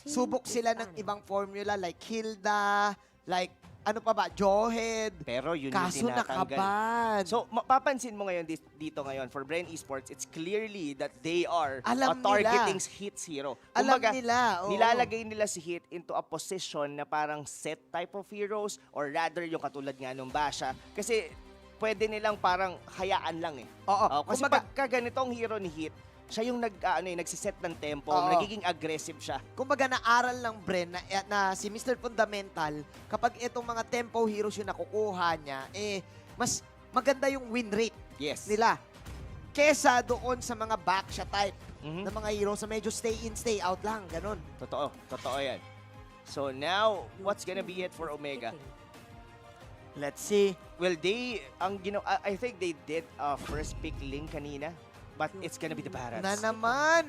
subok sila ng ibang formula like Hilda, like ano pa ba, Johed. Pero yun Kaso yung tinatanggal. nakaban. So, mapapansin mo ngayon dito ngayon, for Bren Esports, it's clearly that they are Alam targeting hits hero. Alam Kumbaga, nila. Oo. nilalagay nila si Hit into a position na parang set type of heroes or rather yung katulad nga nung Basha. Kasi pwede nilang parang hayaan lang eh. Oo. Kasi Kumbaga, pagka ganitong hero ni Hit, siya yung nagsiset ng tempo, Oo. nagiging aggressive siya. kumbaga naaral ng Bren na si Mr. Fundamental, kapag itong mga tempo heroes yung nakukuha niya, mas maganda yung win rate Yes. nila. Kesa doon sa mga backshot type Mhm. na mga heroes na medyo stay in, stay out lang. Ganun. Totoo yan. So now, what's gonna be it for Omega? Let's see. Well, I think they did first pick Ling kanina, but it's gonna be the Barats. Na naman.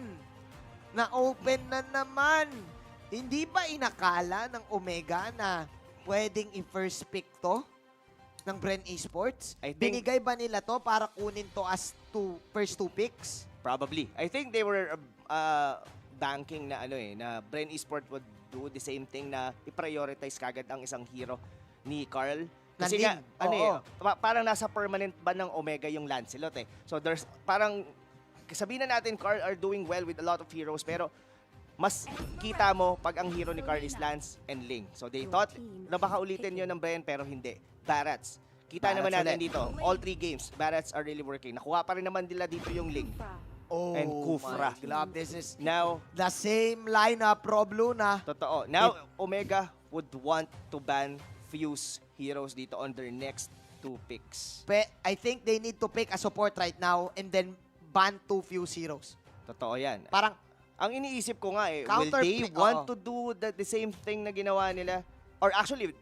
Na-open na naman. Hindi ba inakala ng Omega na pwedeng i-first pick to ng Bren Esports? I think- Binigay ba nila to para kunin to as first two picks? Probably. I think they were banking na na Bren Esports would do the same thing na i-prioritize kagad ang isang hero ni Carl. Kasi nga, Oo. parang nasa permanent ba ng Omega yung Lancelot eh. So there's parang, sabihin na natin Carl are doing well with a lot of heroes, pero mas kita mo pag ang hero ni Carl is Lance and Ling. So they thought na baka ulitin yun ng Bren, pero hindi. Barats. Kita Barats naman natin ulit. dito, all 3 games, Barats are really working. Nakuha pa rin naman nila dito yung Ling. Oh And Kufra. my God, this is Now, the same lineup, Rob Luna. totoo. Now, Omega would want to ban Fuse heroes dito on their next 2 picks. I think they need to pick a support right now and then ban 2 Fuse heroes. Totoo yan. Parang, Ang iniisip ko nga will Counter they pick, want oo. to do the same thing na ginawa nila? Or actually,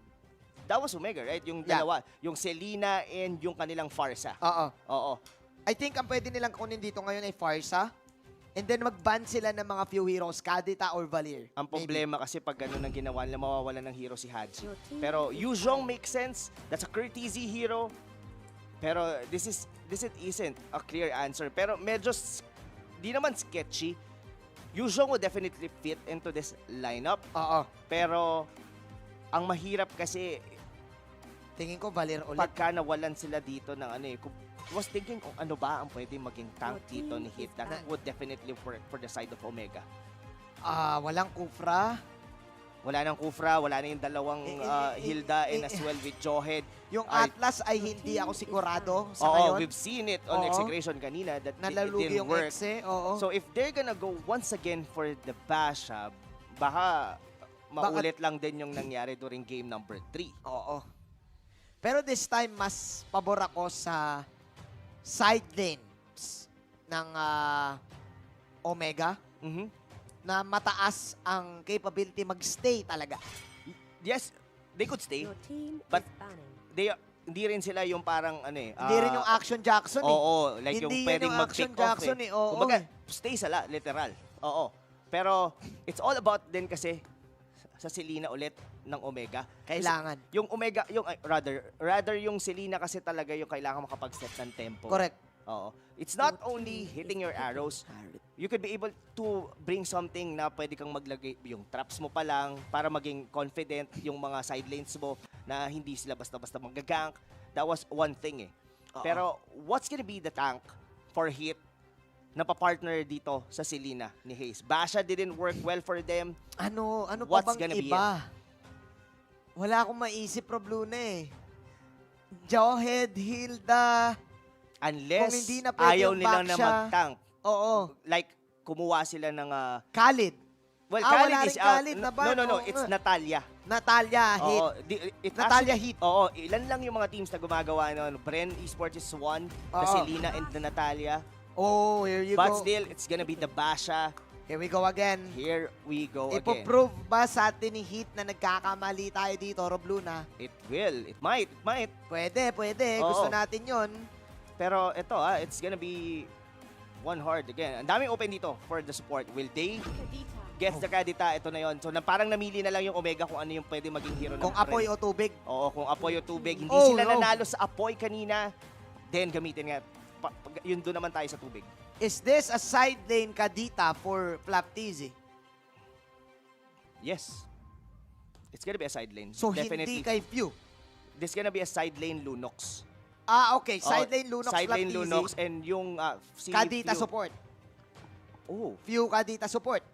that was Omega, right? Yung Yeah. dalawa. Yung Selena and yung kanilang Farsa. oo. Oo. I think ang pwede nilang kunin dito ngayon ay Farsa. And then mag-ban sila ng mga few heroes, Kadita or Valir. Ang Maybe. problema kasi pag ganun ang ginawa nila, mawawalan ng hero si Haji. Pero Yuzhong makes sense. That's a courtesy hero. Pero this isn't a clear answer. Pero medyo di naman sketchy. Yuzhong would definitely fit into this lineup. Oo. Pero ang mahirap kasi Tingin ko Valir ulit. pagka nawalan sila dito ng was thinking kung ano ba ang pwede maging tank dito ni Hit that would definitely work for the side of Omega. Walang Kufra. Wala nang Kufra, wala na yung dalawang Hilda and as well with Johed. Yung Ay- Atlas ay hindi ako sigurado sa Oo, ngayon. we've seen it on Oo. execution kanina that it Nalalugi didn't yung work. Exe. Oo. So if they're gonna go once again for the Basha, baka maulit lang din yung nangyari during game number 3. Oo. Pero this time, mas pabor ako sa side lanes ng Omega Mhm. na mataas ang capability mag-stay talaga. Yes, they could stay. But Hindi rin sila yung parang Hindi rin yung Action Jackson eh. Oo, like yung Hindi yun pwedeng yung Action mag-pick off Jackson eh. Oo. Kumbaga, stay sala, literal. Oo. Pero it's all about din kasi sa Selena ulit ng Omega. Kailangan. Yung Omega, rather yung Selena kasi talaga yung kailangan makapag-set ng tempo. Correct. Oo. It's not only hitting your arrows. You could be able to bring something na pwede kang maglagay, yung traps mo pa lang para maging confident yung mga side lanes mo na hindi sila basta-basta magagank. That was one thing eh. Oo. Pero what's gonna be the tank for Hit na pa-partner dito sa Selena ni Hayes? Basha didn't work well for them. Ano What's pa bang gonna be iba? Wala akong maisip, Rob Luna eh. Johed, Hilda. Unless Kung hindi na pwede ayaw yung nilang na Baksha. mag-tank. Oo. Like, kumuha sila ng... Khalid. well, wala Khalid is rin out. Khalid na ba? No. Oo It's nga. Natalia. Natalia, hit. Oo, Natalia actually, hit. Oo, ilan lang yung mga teams na gumagawa nun. Bren Esports is one, the Oo. Selena and the Natalia. Oh, here you But go. still, it's gonna be the Basha. Here we go again. Here we go again. Ipo-prove ba sa atin ni Heat na nagkakamali tayo dito, Rob Luna? It will. It might. Pwede. Oo. Gusto natin yon. Pero ito it's gonna be one hard again. Ang daming open dito for the support. Will they get the Kadita? Ito na yon. So parang namili na lang yung Omega kung ano yung pwede maging hero ng Kung apoy Bren. o tubig. Oo, kung apoy o tubig. Hindi Oh, sila no. nanalo sa apoy kanina. Then gamitin nga. Yun doon naman tayo sa tubig. Is this a side lane Kadita for Flaptizi? Yes. It's gonna be a side lane. So, Definitely. hindi kay Few. This gonna be a side lane Lunox. Okay. Side lane Lunox, Side lane Laptizi. Lunox and yung si Kadita Few. support. Oh. Few Kadita support.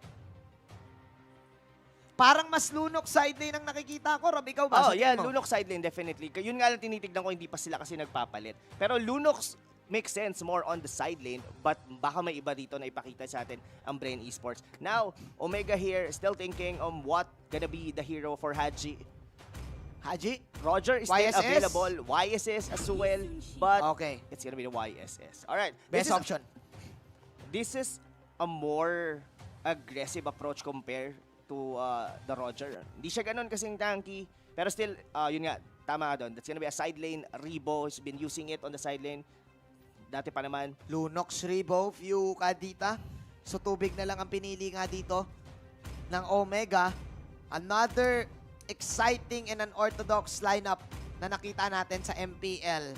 Parang mas Lunox side lane ang nakikita ko. Rob, ikaw ba? Oh, Sa yeah, tingin mo? Lunox side lane definitely. Yun nga lang tinitignan ko, hindi pa sila kasi nagpapalit. Pero Lunox makes sense more on the side lane, but baka may iba dito na ipakita sa atin ang Bren Esports. Now, Omega here, still thinking what gonna be the hero for Haji. Haji? Roger is still YSS? available. YSS as well, but Okay. it's gonna be the YSS. Alright. Best option. This is a more aggressive approach compared to the Roger. Hindi siya ganun kasing tanky, pero still, yun nga, tama ka doon. That's gonna be a side lane. Rebo has been using it on the side lane. Dati pa naman. Lunox, Rebo, Few Kadita. So, tubig na lang ang pinili nga dito ng Omega. Another exciting and unorthodox lineup na nakita natin sa MPL.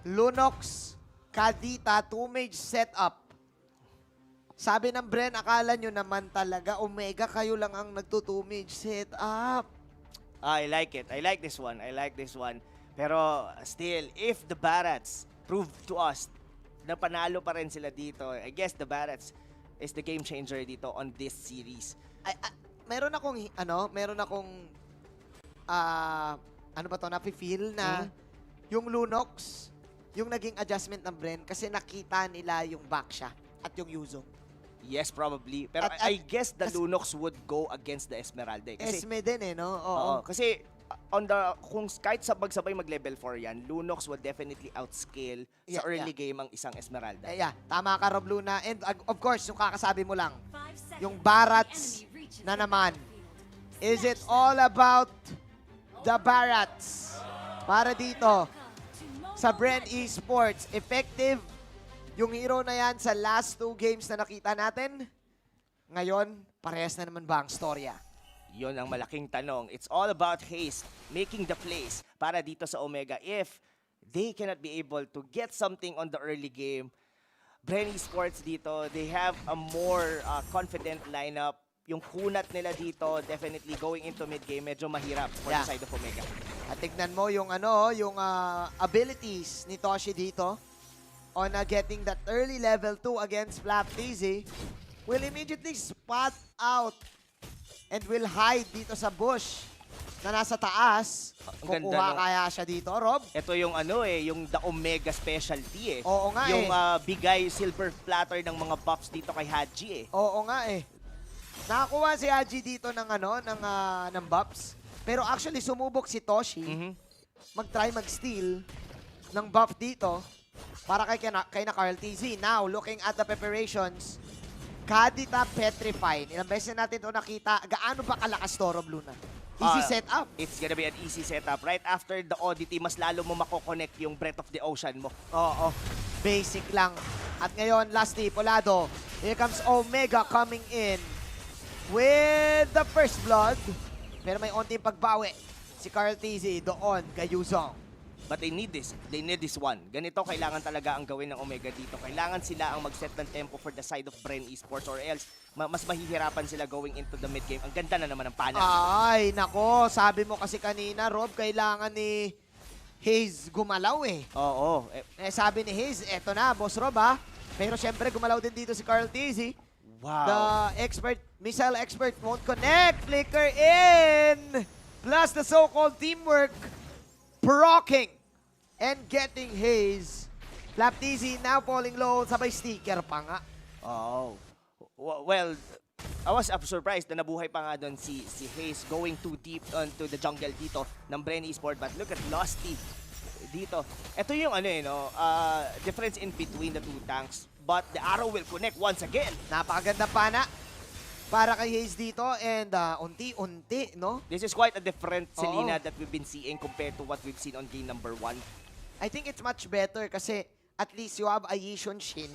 Lunox, Kadita, two-mage setup. Sabi ng Bren, akala nyo naman talaga, Omega, kayo lang ang nagto-two-mage setup. I like it. I like this one. I like this one. Pero still, if the Barats prove to us na panalo pa rin sila dito, I guess the Barats is the game changer dito on this series. Meron akong ano ba to, nafe-feel na yung Lunox, yung naging adjustment ng Bren kasi nakita nila yung Baksha at yung Yuzong. Yes, probably. Pero I guess the Lunox would go against the Esmeralda. Kasi, Esme din eh, no? oo. Kasi kung kahit sabag-sabay mag-level 4 yan, Lunox will definitely outscale sa early game ang isang Esmeralda. Tama ka, Rob Luna. And of course, yung kakasabi mo lang, yung Barats na naman. Is it all about the Barats? Para dito, sa Bren Esports, effective yung hero na yan sa last 2 games na nakita natin. Ngayon, parehas na naman ba ang storya? Yon ang malaking tanong. It's all about haste, making the plays para dito sa Omega. If they cannot be able to get something on the early game, Bren Esports dito, they have a more confident lineup. Yung kunat nila dito, definitely going into mid-game, medyo mahirap for the side of Omega. At tignan mo yung abilities ni Toshi dito on getting that early level 2 against Laptizi. Will immediately spot out and will hide dito sa bush na nasa taas. Ang ganda, Kukuha no? kaya siya dito, Rob? Ito yung yung the Omega specialty eh. Oo nga yung bigay silver platter ng mga buffs dito kay Haji eh. Oo nga eh. Nakakuha si Haji dito ng buffs. Pero actually sumubok si Toshi mag-try mag-steal ng buff dito para kay na Carl TZ. Now, looking at the preparations, Kadita Petrified. Ilang beses na natin ito nakita. Gaano ba kalakas to, Rob Luna? Easy setup. It's gonna be an easy setup. Right after the oddity, mas lalo mo mako-connect yung Breath of the Ocean mo. Oo. Basic lang. At ngayon, lastly, Polado. Here comes Omega coming in with the first blood. Pero may onting pagbawi si Carl TZ doon kay Yuzong. But they need this. They need this one. Ganito kailangan talaga ang gawin ng Omega dito. Kailangan sila ang mag-set ng tempo for the side of Bren Esports or else mas mahihirapan sila going into the mid game. Ang ganda na naman ng pana. Ay, nako. Sabi mo kasi kanina, Rob, kailangan ni Hayes gumalaw eh. Oo. Sabi ni Hayes, eto na, Boss Rob ha. Pero syempre, gumalaw din dito si Carl TZ. Wow. The expert, missile expert won't connect. Flicker in. Plus the so-called teamwork. Procking and getting Hayes. Laptizi now falling low. Sabay sticker pa nga. Oh. Well, I was surprised na nabuhay pa nga doon si Hayes going too deep onto the jungle dito ng Bren Esports. But look at Losty dito. Ito yung difference in between the two tanks. But the arrow will connect once again. Napakaganda pana para kay Hayes dito and unti-unti, no? This is quite a different Selena that we've been seeing compared to what we've seen on game number 1. I think it's much better kasi at least you have a Yishun Shin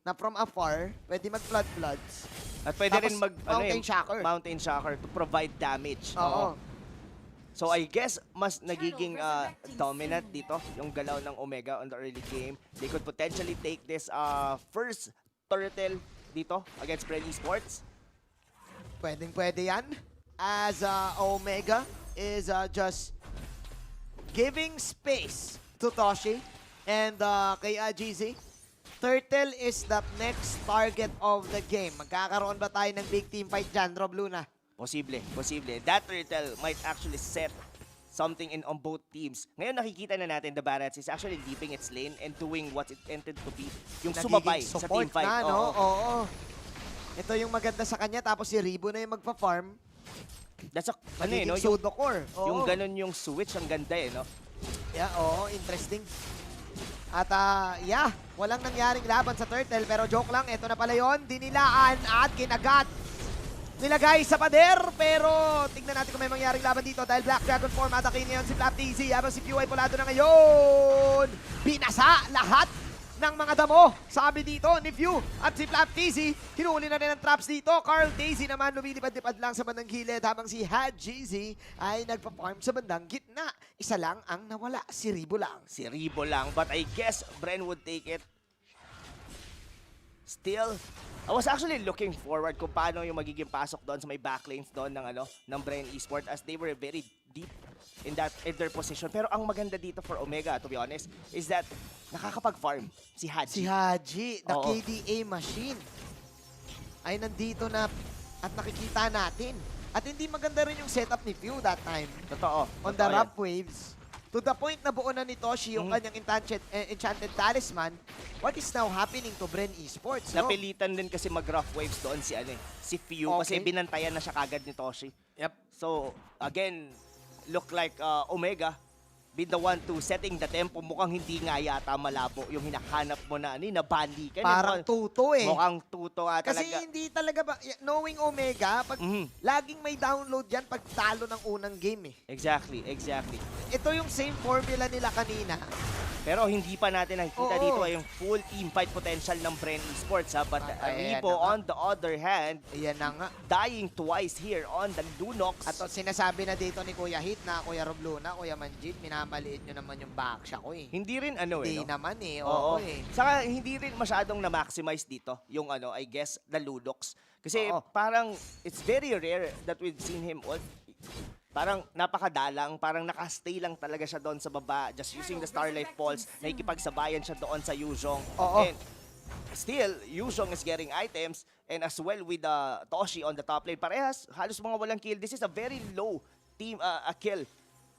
na from afar, pwede mag-flood-floods. At pwede rin Mountain Shocker to provide damage. Oo. So I guess mas nagiging dominant dito yung galaw ng Omega on the early game. They could potentially take this first turtle dito against Bren Esports. Pwedeng-pwede yan. as Omega is just giving space to Toshi and kay GZ. Turtle is the next target of the game. Magkakaroon ba tayo ng big team fight dyan, Rob Luna? Posible, posible. That turtle might actually set something in on both teams. Ngayon nakikita na natin the Barats is actually leaving its lane and doing what it intended to be. Yung sumabay Nagiging sa support team fight. na, no? Oo. Ito yung maganda sa kanya, tapos si Ribo na yung magpa-farm. That's a, ano Nagiging no? pseudo core. Oo. Yung ganun yung switch, ang ganda no? Yeah, oo, interesting. At yeah, walang nangyaring laban sa Turtle, pero joke lang, ito na pala yun, dinilaan at kinagat. Nilagay sa pader, pero tignan natin kung may mangyaring laban dito dahil Black Dragon form atakin ngayon si Flap TZ habang si PY Polado na ngayon. Binasa lahat ng mga damo. Sabi dito ni View at si Flap TZ, hinuli na rin ang traps dito. Carl Daisy naman lumilipad-lipad lang sa bandang gilid habang si Had GZ ay nagpa-farm sa bandang gitna. Isa lang ang nawala, si Ribo lang. Si Ribo lang, but I guess Bren would take it. Still, I was actually looking forward kung paano yung magiging pasok doon sa may backlanes doon ng Bren Esports as they were very deep in their position. Pero ang maganda dito for Omega, to be honest, is that nakakapag-farm si Haji. Si Haji, the Oo. KDA machine, ay nandito na at nakikita natin. At hindi maganda rin yung setup ni View that time. Totoo. On the rough waves. To the point na buo na ni Toshi yung kanyang enchanted talisman. What is now happening to Bren Esports? No? Napilitan din kasi mag-rough waves doon si Fiu kasi Okay. binantayan na siya kagad ni Toshi. Yep. So, again, look like Omega be the one to setting the tempo. Mukhang hindi nga yata malabo yung hinahanap mo na nabalikan. Parang tuto eh. Mukhang tuto nga Kasi talaga. hindi talaga ba, knowing Omega, pag laging may download yan pag talo ng unang game eh. Exactly, exactly. Ito yung same formula nila kanina. Pero hindi pa natin nakikita Oo. dito yung full team fight potential ng Bren Esports. But Ayan Ribo, na nga. on the other hand, Ayan na nga. dying twice here on the Lunox. At sinasabi na dito ni Kuya Hit na Kuya Rob Luna, Kuya Manjit, minamaliit nyo naman yung backshock ko eh. Hindi rin Hindi no? naman eh. Oo. Oo eh. Saka hindi rin masyadong na-maximize dito yung I guess, the Ludox. Kasi Oo. parang it's very rare that we've seen him parang napakadalang, parang nakastay lang talaga siya doon sa baba, just using the Starlight Pulse, nakikipagsabayan siya doon sa Yuzhong. Oo. And still, Yuzhong is getting items, and as well with Toshi on the top lane. Parehas, halos mga walang kill. This is a very low team kill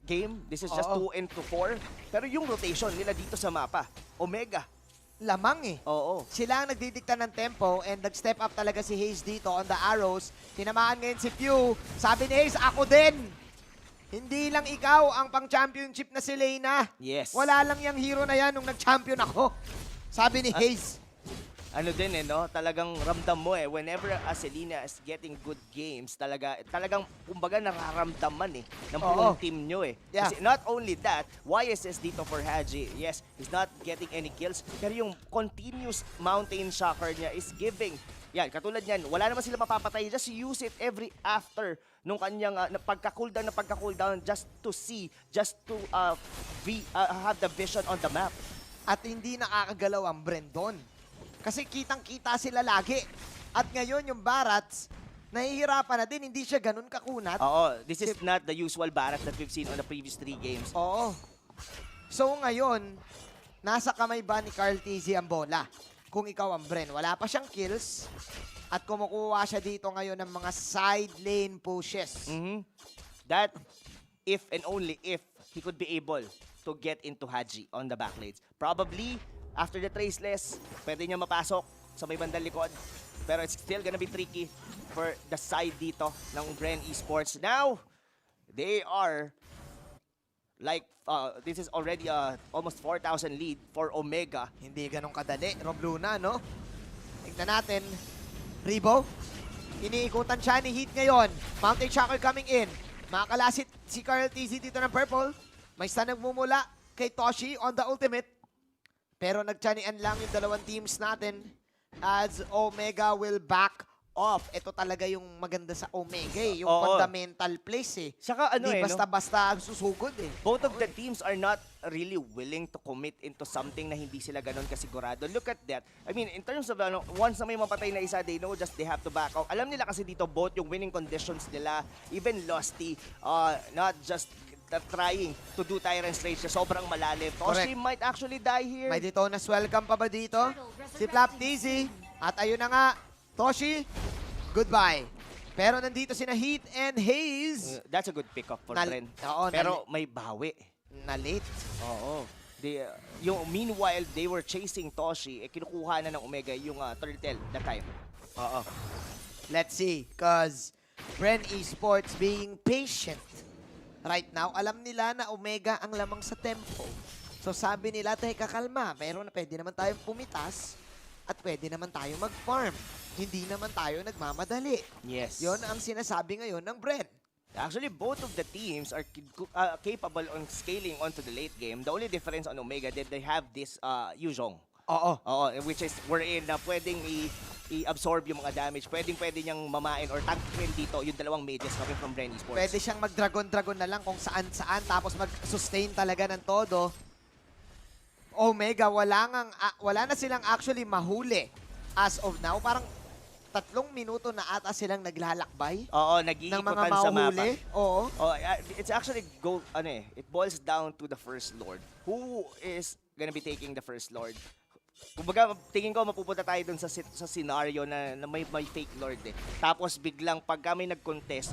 game. This is just Oo. 2 and 4. Pero yung rotation nila dito sa mapa, Omega. Lamang eh. Oo. Sila ang nagdidikta ng tempo and nag-step up talaga si Hayes dito on the arrows. Tinamaan ngayon si Pew. Sabi ni Hayes, ako din. Hindi lang ikaw ang pang-championship na si Leyna. Yes. Wala lang yung hero na yan nung nag-champion ako. Sabi ni Hayes. Ano din no? Talagang ramdam mo whenever Selena is getting good games, talagang kumbaga nararamdaman ng buong Oo. team nyo Yeah. Kasi not only that, YSS dito for Haji, yes, he's not getting any kills, pero yung continuous mountain shocker niya is giving. Yan, katulad niyan, wala naman sila mapapatay, just use it every after nung kanyang pagka-cooldown just to see, just to have the vision on the map. At hindi nakakagalaw ang Bren doon. Kasi kitang-kita sila lagi. At ngayon yung Barats, nahihirapan na din, hindi siya ganun kakunat. Oo, this is not the usual Barat that we've seen on the previous 3 games. Oo. So ngayon, nasa kamay ba ni Carl TZ ang bola? Kung ikaw ang Bren, wala pa siyang kills. At kumukuha siya dito ngayon ng mga side lane pushes. That, if and only if, he could be able to get into Haji on the backlanes. Probably, after the traceless, pwede niya mapasok sa may bandang likod. Pero it's still gonna be tricky for the side dito ng Bren Esports. Now, they are like, this is already almost 4,000 lead for Omega. Hindi ganun kadali, Rob Luna, no? Tignan natin. Ribo, iniikutan siya ni Heat ngayon. Mountain Shocker coming in. Makakalasit si Carl TZ dito ng purple. May stun nagmumula kay Toshi on the ultimate. Pero nagtiyanian lang yung dalawang teams natin as Omega will back off. Ito talaga yung maganda sa Omega eh. Yung Oo. fundamental plays eh. Saka ano Hindi no? basta-basta ang susugod eh. Both of the teams are not really willing to commit into something na hindi sila ganun kasigurado. Look at that. I mean, in terms of once na may mapatay na isa, they know just they have to back out. Alam nila kasi dito both yung winning conditions nila, even Losty, not just trying to do Tyrant's Rage na sobrang malalim. Toshi might actually die here. May Detonas welcome pa ba dito? Si Flap Dizzy. At ayun na nga, Toshi, goodbye. Pero nandito sina Heat and Haze. That's a good pick-up for Bren. Oo, Pero may bawi. Na late. Oo. Meanwhile, they were chasing Toshi, kinukuha na ng Omega yung turtle that time. Oo. Let's see, cause Bren Esports being patient. Right now, alam nila na Omega ang lamang sa tempo. So sabi nila, teka kalma, pero pwede naman tayong pumitas at pwede naman tayo mag-farm. Hindi naman tayo nagmamadali. Yes. Yon ang sinasabi ngayon ng Bren. Actually, both of the teams are capable on scaling onto the late game. The only difference on Omega that they have this Yuzhong. Oo. Oo, which is wherein na pwedeng i-absorb yung mga damage. Pwede niyang mamain or tankin dito yung dalawang mages coming from Bren Esports. Pwede siyang mag-dragon-dragon na lang kung saan-saan tapos mag-sustain talaga ng todo. Omega, wala na silang actually mahuli as of now. Parang 3 minuto na ata silang naglalakbay Oo, ng mga nag-iikutan sa mapa. mahuli. Oo. Oh, it's actually it boils down to the First Lord. Who is gonna be taking the First Lord? Kumbaga, tingin ko mapupunta tayo dun sa scenario na may fake Lord eh. Tapos biglang pagka may nag-contest,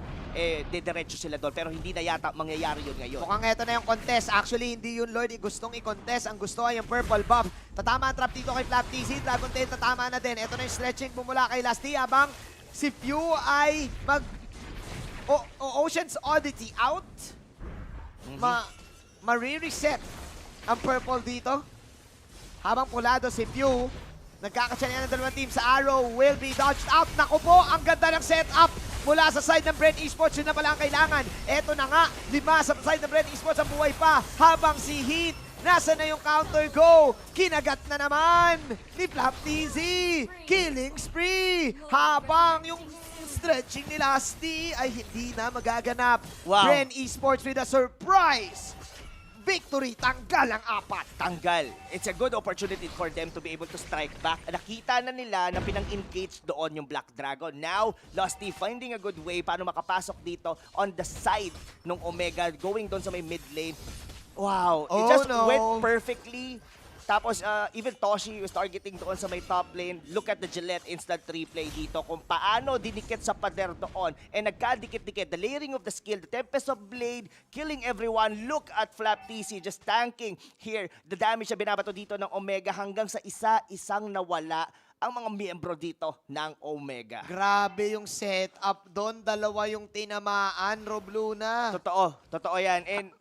didiretso sila doon. Pero hindi na yata mangyayari yun ngayon. Mukhang eto na yung contest. Actually, hindi yung Lord gustong i-contest. Ang gusto ay yung purple buff. Tatama ang trap dito kay Flap TC. Dragon Tail tatama na din. Eto na yung stretching bumula kay Lasty. Habang si Pew ay Ocean's Oddity out. Ma-re-reset ang purple dito. Habang pulado si Pew, nagkakasya ng dalawang team sa Arrow, will be dodged out. Naku po, ang ganda ng setup mula sa side ng Bren Esports. Yun na pala ang kailangan. Eto na nga, 5 sa side ng Bren Esports ang buhay pa. Habang si Heat, nasa na yung counter go? Kinagat na naman ni Flap TZ. Killing spree. Habang yung stretching ni Lasty ay hindi na magaganap. Wow. Bren Esports with a surprise victory, tanggal ang 4. Tanggal. It's a good opportunity for them to be able to strike back. Nakita na nila na pinang-engage doon yung Black Dragon. Now, Losty finding a good way paano makapasok dito on the side ng Omega, going doon sa may mid lane. Wow, it just went perfectly. Tapos, even Toshi was targeting doon sa may top lane. Look at the Gillette instant replay dito kung paano dinikit sa pader doon. And nagkadikit-dikit. The layering of the skill, the Tempest of Blade, killing everyone. Look at Flap TC just tanking here. The damage na binabato dito ng Omega hanggang sa isa-isang nawala ang mga miyembro dito ng Omega. Grabe yung setup doon. 2 yung tinamaan, Rob Luna. Totoo yan. And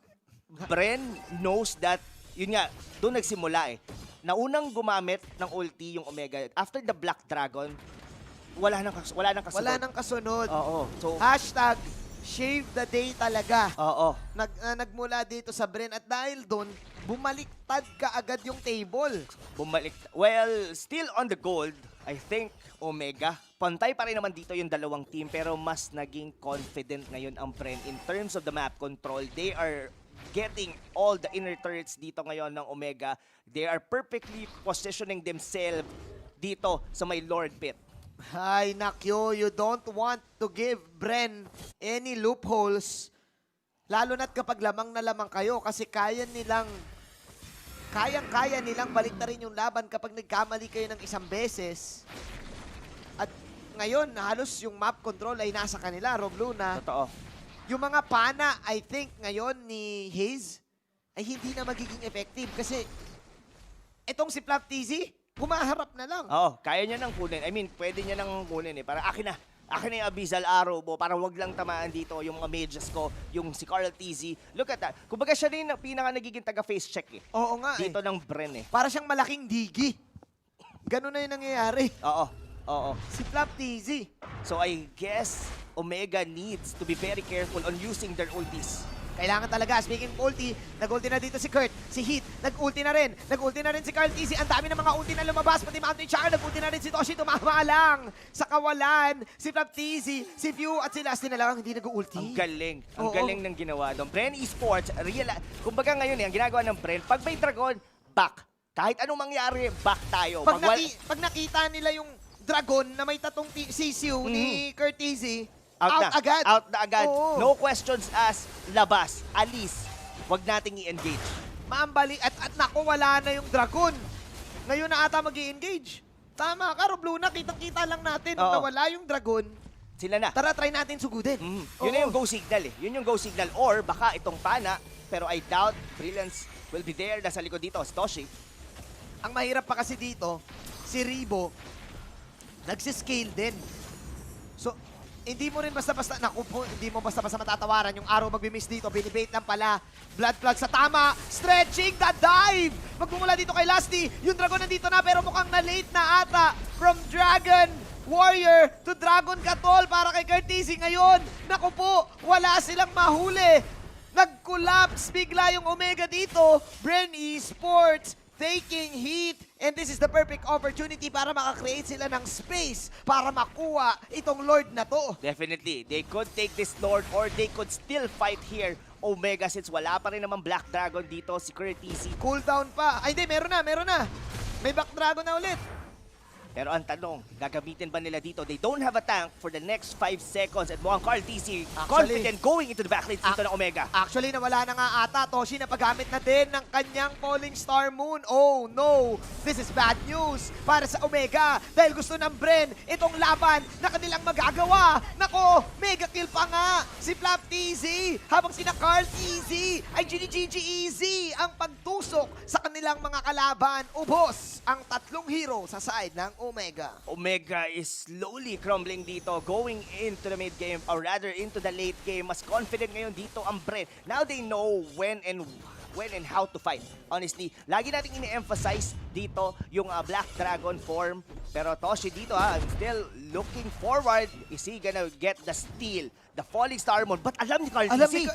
Bren knows that. Yun nga, doon nagsimula eh. Naunang gumamit ng ulti yung Omega. After the Black Dragon, wala nang kasunod. Wala nang kasunod. Oo. So, Hashtag shave the day talaga. oo. Nagmula dito sa Bren at dahil doon, bumaliktad ka agad yung table. Bumalik. Well, still on the gold, I think Omega. Pantay pa rin naman dito yung dalawang team pero mas naging confident ngayon ang Bren in terms of the map control. They are getting all the inner turrets dito ngayon ng Omega. They are perfectly positioning themselves dito sa may Lord Pit. Ay, nakyo, you don't want to give Bren any loopholes. Lalo na't kapag lamang na lamang kayo kasi kayang-kaya nilang baliktarin yung laban kapag nagkamali kayo ng isang beses. At ngayon, halos yung map control ay nasa kanila, Rob Luna. Totoo. Yung mga pana, I think, ngayon ni Haze ay hindi na magiging effective kasi etong si Flap TZ, humaharap na lang. Oo, kaya niya nang kunin. I mean, pwede niya nang kunin eh. Para akin na yung Abyssal Arrow mo para wag lang tamaan dito yung mga mages ko, yung si Carl TZ. Look at that. Kumbaga siya rin ang pinaka nagiging taga-face check eh. Oo nga Dito ng Bren eh. Para siyang malaking digi. Ganun na yung nangyayari. Oo. Oo. Si Flap TZ. So I guess Omega needs to be very careful on using their ultis. Kailangan talaga. Speaking of ulti, nag-ulti na dito si Kurt. Si Heat, nag-ulti na rin. Nag-ulti na rin si Carl TZ. Ang dami ng mga ulti na lumabas. Pati Mountain Chakra, nag-ulti na rin si Toshi. Tumama lang sa kawalan. Si Flap TZ, si View at si Lasty na lang hindi nag-ulti. Ang galing. Ang Oo. galing ng ginawa doon. Bren Esports, kumbaga ngayon ang ginagawa ng Bren, pag may dragon, back. Kahit anong mangyari, back tayo. Pag nakita nila yung dragon na may tatong sisiw ni Kurt TZ, out agad. Out na agad. Oo. No questions asked. Labas. Alis. Huwag nating i-engage. Maambali. At naku, wala na yung dragon. Ngayon na ata mag-i-engage. Tama ka, Robluna. Kitang-kita lang natin nung Oo. nawala yung dragon. Sila na. Tara, try natin sugudin. Yun na yung go signal eh. Yun yung go signal. Or baka itong pana, pero I doubt Brilliance will be there. Nasa likod dito, si Toshi. Ang mahirap pa kasi dito, si Ribo, nagsiscale din. So, hindi mo rin basta-basta, naku po, hindi mo basta-basta matatawaran yung araw magbi-miss dito. Binibait lang pala. Blood plug sa tama. Stretching the dive. Magmumula dito kay Lasty. Yung dragon nandito na pero mukhang na-late na ata. From Dragon Warrior to Dragon Katol para kay Curtisi ngayon. Naku po, wala silang mahuli. Nag-collapse bigla yung Omega dito. Bren Esports taking heat. And this is the perfect opportunity para makakreate sila ng space para makuha itong Lord na to. Definitely. They could take this Lord or they could still fight here. Omega since wala pa rin naman Black Dragon dito si Curtis. Cooldown pa. Ay, hindi. Meron na. May back dragon na ulit. Pero ang tanong, gagamitin ba nila dito? They don't have a tank for the next 5 seconds at mukhang Carl TC confident going into the backlane dito ng Omega. Actually, nawala na nga ata. Toshi na paggamit na din ng kanyang Falling Star Moon. Oh no! This is bad news para sa Omega dahil gusto ng Bren itong laban na kanilang magagawa. Nako, mega kill pa nga si Flap TZ habang sina Carl TZ ay GG easy ang pagtusok sa kanilang mga kalaban. Ubos ang tatlong hero sa side ng Omega. Omega is slowly crumbling dito, going into the mid game or rather into the late game. Mas confident ngayon dito ang Bren. Now they know when and how to fight. Honestly, lagi nating ini-emphasize dito yung Black Dragon form. Pero Toshi dito still looking forward. Is he gonna get the steal? The Falling Star Moon. But alam ni Carl TC.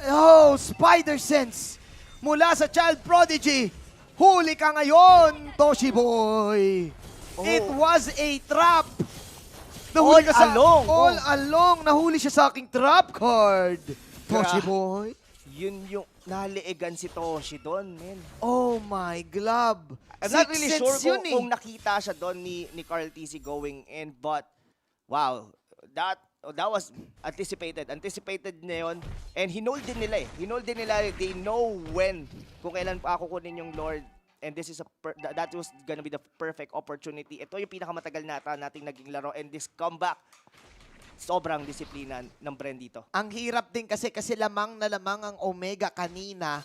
Spider Sense mula sa Child Prodigy. Huli ka ngayon, Toshi Boy. It was a trap. Nahuli ka all along, nahuli siya sa aking trap card. Toshi Boy. Yun yung naliigan si Toshi doon, man. Oh my glove. I'm not really sure Yun, kung nakita siya doon ni Carl TC going in, but wow, that was anticipated. Anticipated na yun. And hinold din nila eh. Hinold din nila, they know when, kung kailan pa ako kunin yung Lord. And this is that was gonna be the perfect opportunity. Ito yung pinakamatagal nating naging laro. And this comeback, sobrang disiplina ng Bren dito. Ang hirap din kasi lamang na lamang ang Omega kanina.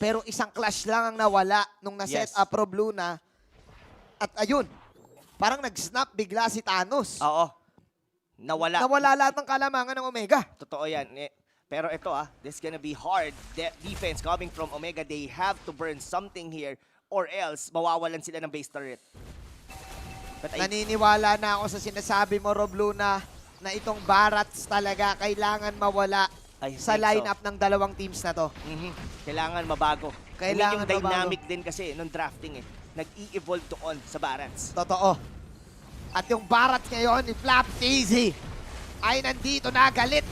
Pero isang clash lang ang nawala nung na-set up Robluna. At ayun, parang nag-snap bigla si Thanos. Oo. Nawala. Nawala lahat ng kalamangan ng Omega. Totoo yan. Pero ito this is gonna be hard defense coming from Omega. They have to burn something here or else mawawalan sila ng base turret. But Naniniwala na ako sa sinasabi mo, Robluna, na itong Barats talaga kailangan mawala sa lineup ng dalawang teams na to. Kailangan mabago. Kailangan yung dynamic din kasi nung drafting nag-i-evolve doon sa Barats. Totoo. At yung Barats ngayon ni Flap TZ ay nandito na galit.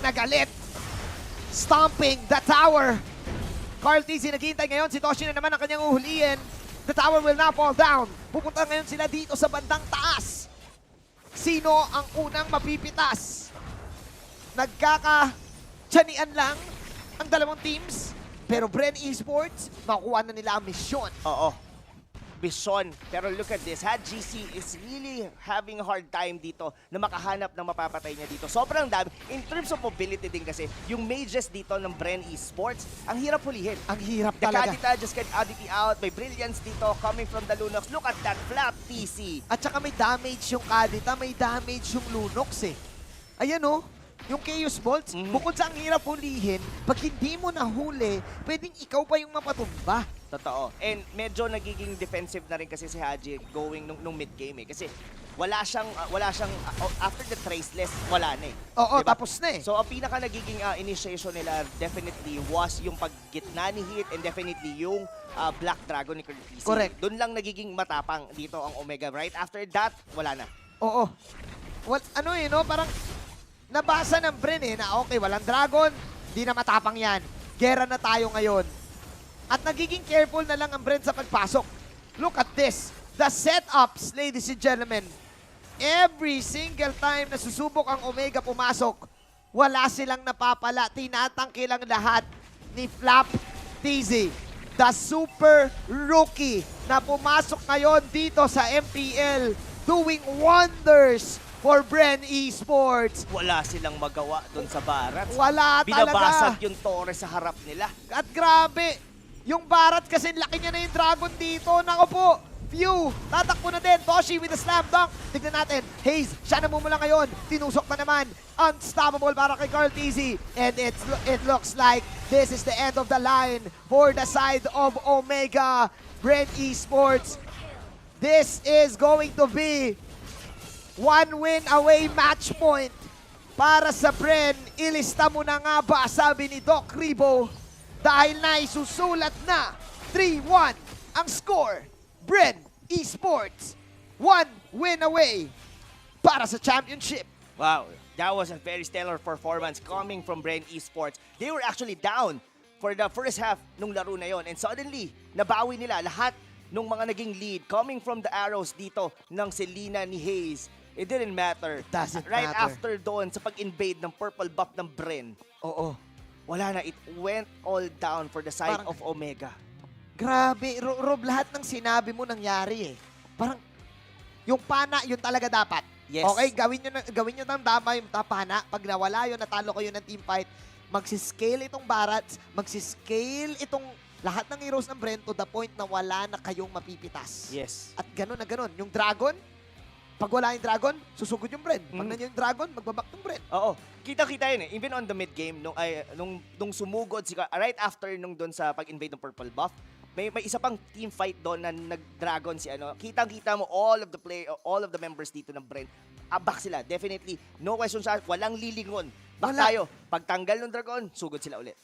Stomping the tower. Carl TZ naghihintay ngayon. Si Toshi na naman ang kanyang uhulihin. The tower will now fall down. Pupunta ngayon sila dito sa bandang taas. Sino ang unang mapipitas? Nagkaka-tiyanian lang ang dalawang teams. Pero Bren Esports, makuha na nila ang misyon. Oo. Bison. Pero look at this. GC is really having a hard time dito na makahanap ng mapapatay niya dito. Sobrang dami. In terms of mobility din kasi, yung mages dito ng Bren Esports, ang hirap hulihin. Ang hirap The talaga. Kadita just get oddity out. May brilliance dito coming from the Lunox. Look at that Flap TC. At saka may damage yung Kadita, may damage yung Lunox eh. Ayan oh. Yung Chaos Bolts, bukod sa ang hirap hulihin, pag hindi mo nahuli, pwedeng ikaw pa yung mapatumba. Totoo. And medyo nagiging defensive na rin kasi si Haji going nung mid-game eh. Kasi wala siyang after the traceless, wala na eh. Oo, Diba? tapos na eh. So ang pinaka nagiging initiation nila definitely was yung paggitna ni Hit and definitely yung Black Dragon ni Curtis. Correct. Doon lang nagiging matapang dito ang Omega. Right after that, wala na. Oo. Well, ano eh, no? Parang nabasa ng Bren eh, na okay, walang dragon, di na matapang yan. Gera na tayo ngayon. At nagiging careful na lang ang Bren sa pagpasok. Look at this. The setups, ladies and gentlemen. Every single time na susubok ang Omega pumasok, wala silang napapala. Tinatangki lang lahat ni Flap TZ. The super rookie na pumasok ngayon dito sa MPL, doing wonders for Bren Esports. Wala silang magawa doon sa Barat. Wala talaga. Binabasag yung Torres sa harap nila. At grabe, yung Barat kasi laki niya na yung Dragon dito. Nako po, View, tatakbo na din. Toshi with a slam dunk. Tignan natin, Hayes, siya namumula ngayon. Tinusok na naman. Unstoppable para kay Carl TZ. And it looks like this is the end of the line for the side of Omega. Bren Esports. This is going to be one win away match point para sa Bren. Ilista mo na nga ba, sabi ni Doc Ribo, dahil na isusulat na 3-1 ang score. Bren Esports, one win away para sa championship. Wow, that was a very stellar performance coming from Bren Esports. They were actually down for the first half nung laro na yon, and suddenly, nabawi nila lahat nung mga naging lead coming from the arrows dito ng Selena ni Hayes. It didn't matter. Doesn't right matter. after doon, sa pag-invade ng purple buff ng Bren, Oo. wala na. It went all down for the side Parang- of Omega. Grabe, Rob, lahat ng sinabi mo nangyari eh. Parang, yung pana, yun talaga dapat. Yes. Okay, gawin nyo ng tama yung pana. Pag nawala yun, natalo kayo ng team fight, magsiscale itong Barats, magsiscale itong lahat ng heroes ng Bren to the point na wala na kayong mapipitas. Yes. At ganun na ganun. Yung Dragon, pag wala yung Dragon, susugod yung Bren. Pag nandiyan yung Dragon, magbabak yung Bren. Oo. Kita-kita yun eh. Even on the mid-game, nung sumugod, right after nung doon sa pag-invade ng purple buff, may isa pang team fight doon na nag-dragon si ano. Kitang-kita mo all of the members dito ng Bren. Back sila. Definitely. No question sa walang lilingon. Back Wala. tayo. Pagtanggal ng dragon, sugod sila ulit.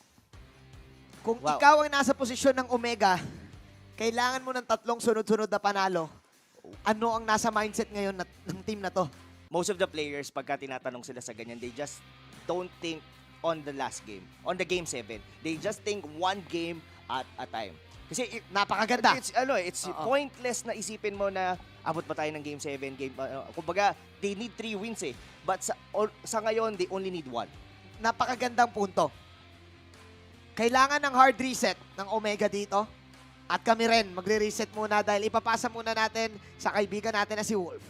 Kung Wow. ikaw ang nasa posisyon ng Omega, kailangan mo ng 3 sunod-sunod na panalo. Ano ang nasa mindset ngayon ng team na to? Most of the players, pagka tinatanong sila sa ganyan, they just don't think on the last game. On the game 7. They just think one game at a time. Kasi Napakaganda. it's Oo. pointless na isipin mo na abot ba tayo ng game 7, kumbaga, they need 3 wins eh. But sa ngayon, they only need 1. Napakagandang punto. Kailangan ng hard reset ng Omega dito. At kami rin, magre-reset muna dahil ipapasa muna natin sa kaibigan natin na si Wolf.